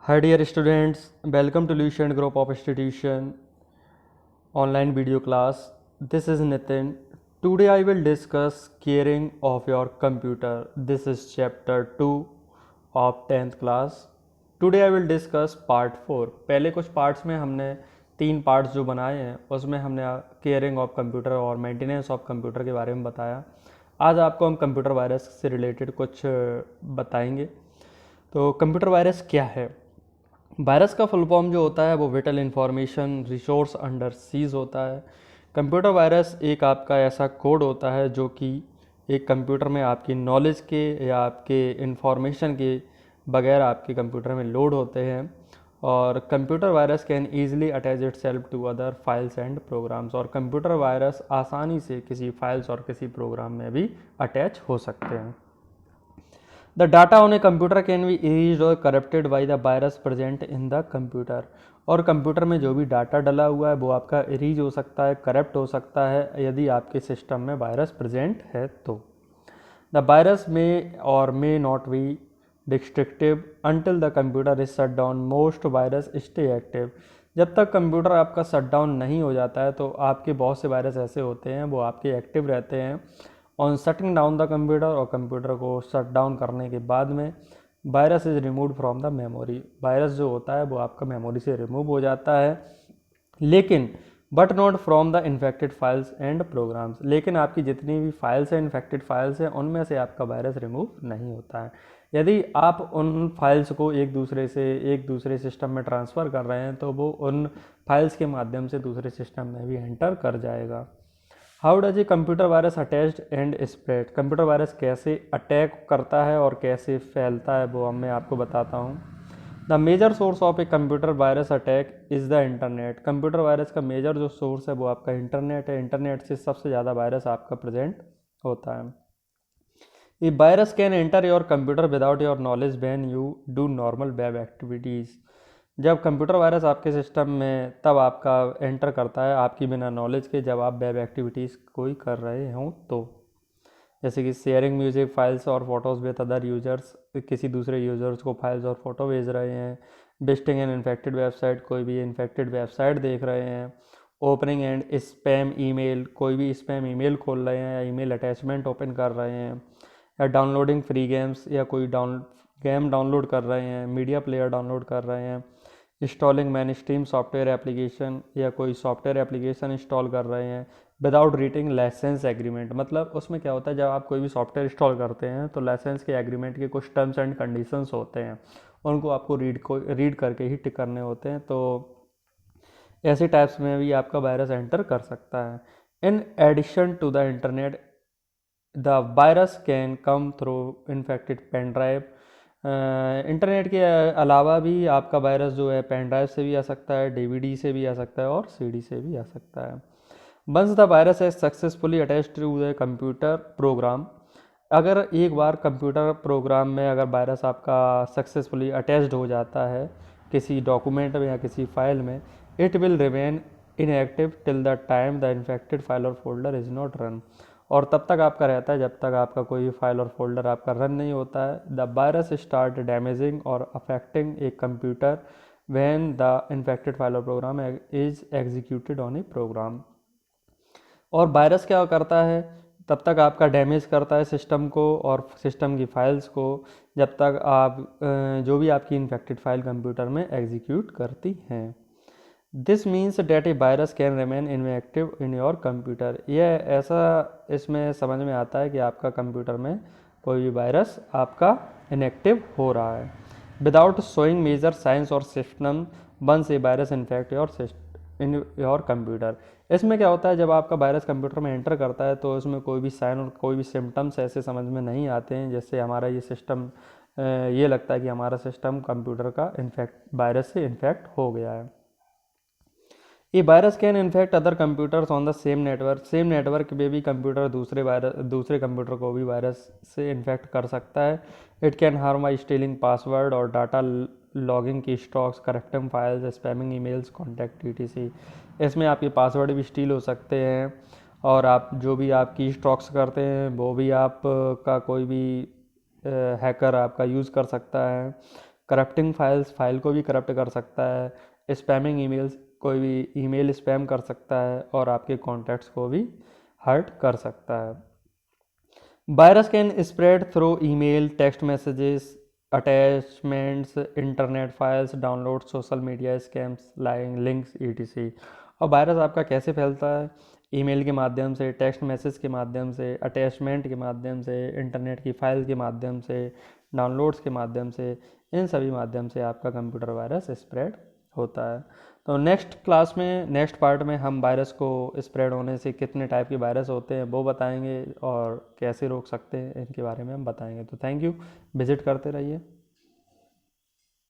Hi dear students, welcome to Lucent Group of Institution online video class. This is Nitin. Today I will discuss caring of your computer. This is chapter 2 of 10th class. Today I will discuss part 4. पहले कुछ parts में हमने 3 parts जो बनाए हैं उसमें हमने caring of computer और मेंटेनेंस ऑफ कंप्यूटर के बारे में बताया. आज आपको हम कंप्यूटर वायरस से रिलेटेड कुछ बताएंगे. तो कंप्यूटर वायरस क्या है? वायरस का फुल फॉर्म जो होता है वो whittle information resource under seize होता है. कंप्यूटर वायरस एक आपका ऐसा कोड होता है जो कि एक कंप्यूटर में आपकी नॉलेज के या आपके इंफॉर्मेशन के बगैर आपके कंप्यूटर में लोड होते हैं. और computer virus can easily attach itself to other files and programs. और कंप्यूटर वायरस आसानी से किसी फाइल्स और किसी प्रोग्राम में भी अटैच हो सकते हैं. The data on a computer can be erased or corrupted by the virus present in the computer. और कंप्यूटर में जो भी डाटा डला हुआ है वो आपका इरीज हो सकता है, करप्ट हो सकता है यदि आपके सिस्टम में वायरस प्रेजेंट है तो. द वायरस में और may not be destructive until the computer is shut down. Most virus stay active. जब तक कंप्यूटर आपका शट डाउन नहीं हो जाता है तो आपके बहुत से वायरस ऐसे होते हैं वो आपके एक्टिव रहते हैं. On shutting down the computer, और कंप्यूटर को शट डाउन करने के बाद में virus is removed from the memory. Virus जो होता है वो आपका मेमोरी से रिमूव हो जाता है, लेकिन but not from the infected files and programs. लेकिन आपकी जितनी भी फाइल्स हैं, इन्फेक्टेड फाइल्स हैं, उनमें से आपका वायरस रिमूव नहीं होता है. यदि आप उन फाइल्स को एक दूसरे सिस्टम में ट्रांसफ़र कर रहे हैं तो वो उन फाइल्स के माध्यम से दूसरे सिस्टम में भी एंटर कर जाएगा. How does a computer virus attached and spread. Computer virus कैसे अटैक करता है और कैसे फैलता है वो मैं आपको बताता हूँ. The major source of a computer virus attack is the internet. Computer virus का मेजर जो सोर्स है वो आपका इंटरनेट है. इंटरनेट से सबसे ज़्यादा वायरस आपका प्रेजेंट होता है. A virus can enter your computer without your knowledge when you do normal web activities. जब कंप्यूटर वायरस आपके सिस्टम में तब आपका एंटर करता है आपकी बिना नॉलेज के, जब आप वेब एक्टिविटीज़ कोई कर रहे हों तो. जैसे कि शेयरिंग म्यूजिक फाइल्स और फोटोज़ विद अदर यूजर्स. किसी दूसरे यूजर्स को फाइल्स और फोटो भेज रहे हैं. Visiting an infected website. कोई भी इन्फेक्टेड वेबसाइट देख रहे हैं. Opening and spam email. कोई भी स्पैम ईमेल खोल रहे हैं या ईमेल अटैचमेंट ओपन कर रहे हैं. या डाउनलोडिंग फ्री गेम्स, या कोई गेम डाउनलोड कर रहे हैं. मीडिया प्लेयर डाउनलोड कर रहे हैं. Installing man stream software application, या कोई सॉफ्टवेयर एप्लीकेशन इंस्टॉल कर रहे हैं विदाउट रीडिंग लाइसेंस एग्रीमेंट. मतलब उसमें क्या होता है, जब आप कोई भी सॉफ्टवेयर इंस्टॉल करते हैं तो लाइसेंस के एग्रीमेंट के कुछ टर्म्स एंड कंडीशंस होते हैं, उनको आपको रीड करके ही टिक करने होते हैं. तो ऐसे टाइप्स में भी आपका वायरस एंटर कर सकता है. In addition to the internet the virus can come through infected pen drive. Internet के अलावा भी आपका वायरस जो है पेन ड्राइव से भी आ सकता है, डीवीडी से भी आ सकता है और सीडी से भी आ सकता है. Once the virus has successfully attached to the computer program. अगर एक बार कंप्यूटर प्रोग्राम में अगर वायरस आपका सक्सेसफुली अटैच्ड हो जाता है किसी डॉक्यूमेंट में या किसी फाइल में, it will remain inactive till the time the infected file और फोल्डर इज़ नॉट रन. और तब तक आपका रहता है जब तक आपका कोई भी फाइल और फोल्डर आपका रन नहीं होता है. द वायरस स्टार्ट डैमेजिंग और affecting a computer when the infected file और program is executed on a program. और वायरस क्या करता है, तब तक आपका डैमेज करता है सिस्टम को और सिस्टम की फाइल्स को, जब तक आप जो भी आपकी इन्फेक्टेड फाइल कंप्यूटर में एग्जीक्यूट करती हैं. This means that a virus can remain inactive in your computer. यह ऐसा इसमें समझ में आता है कि आपका कंप्यूटर में कोई भी वायरस आपका इनएक्टिव हो रहा है विदाउट शोइंग मेजर साइंस और system once a virus infect in your computer. इसमें क्या होता है, जब आपका वायरस कंप्यूटर में एंटर करता है तो इसमें कोई भी साइन और कोई भी सिम्टम्स ऐसे समझ में नहीं आते हैं जिससे हमारा ये सिस्टम ये लगता है कि हमारा सिस्टम कंप्यूटर का वायरस से इन्फेक्ट हो गया है. ये virus can infect other computers on the same network. Same network पे भी कंप्यूटर दूसरे कंप्यूटर को भी वायरस से इन्फेक्ट कर सकता है. It can harm by stealing password और डाटा लॉगिंग की stocks, corrupting files, spamming emails, contact etc. इसमें आपके पासवर्ड भी स्टील हो सकते हैं और आप जो भी आप की स्टॉक्स करते हैं वो भी आप का कोई भी हैकर आपका यूज़ कर सकता है. करप्टिंग फाइल्स, फाइल को भी करप्ट कर सकता है। स्पैमिंग ईमेल्स, कोई भी ईमेल स्पैम कर सकता है और आपके कॉन्टैक्ट्स को भी हर्ट कर सकता है। Virus can spread through email, text messages, attachments, internet files, download, social media scams, links etc। और वायरस आपका कैसे फैलता है? ईमेल के माध्यम से, टेक्स्ट मैसेज के माध्यम से, अटैचमेंट के माध्यम से, इंटरनेट की फाइल के माध्यम से, डाउनलोड्स के माध्यम से, इन सभी माध्यम से आपका कंप्यूटर वायरस स्प्रेड होता है। तो नेक्स्ट क्लास में, नेक्स्ट पार्ट में हम वायरस को स्प्रेड होने से कितने टाइप के वायरस होते हैं वो बताएंगे और कैसे रोक सकते हैं इनके बारे में हम बताएंगे। तो थैंक यू, विजिट करते रहिए।